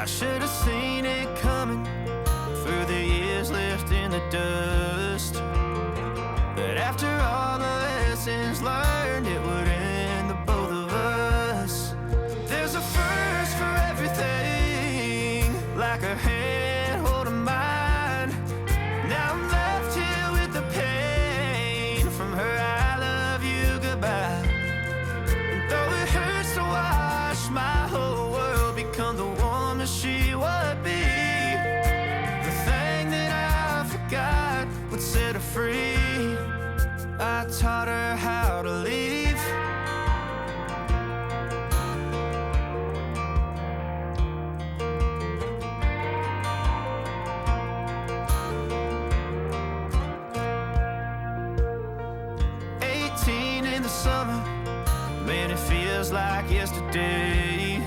I should have seen it coming through the years left in the dust. But after all the lessons learned, it would end the both of us. There's a first for everything, like her hand holding mine. Now I'm left here with the pain from her I love you goodbye. And though it hurts to watch my whole world become the woman she would be, the thing that I forgot would set her free. I taught her how to leave. 18 in the summer, man, it feels like yesterday,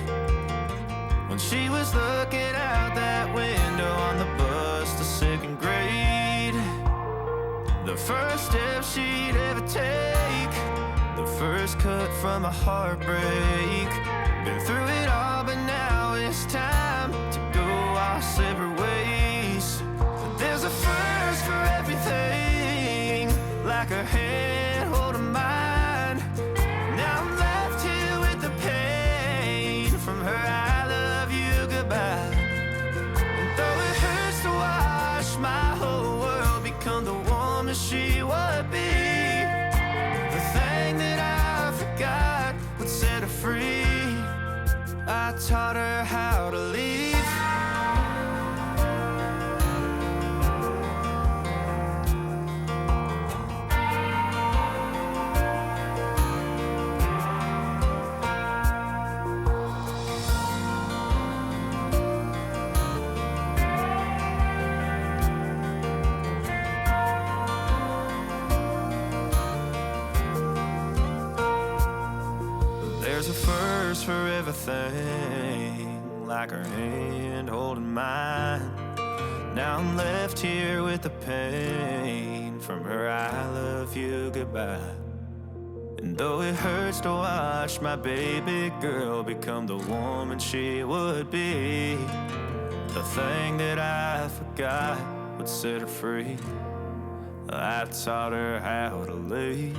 when she was looking out that window on the bus to second grade. The first step she'd ever take, the first cut from a heartbreak. Been through it all, but now it's time to go our separate ways. But there's a first for everything, like her hand holding mine. Now I'm left here with the pain from her I love you goodbye. And though it hurts to watch my whole world become the woman she would be, the thing that I forgot would set her free. I taught her how to leave. There's a first for everything, like her hand holding mine. Now I'm left here with the pain from her I love you goodbye. And though it hurts to watch my baby girl become the woman she would be, the thing that I forgot would set her free. I taught her how to leave.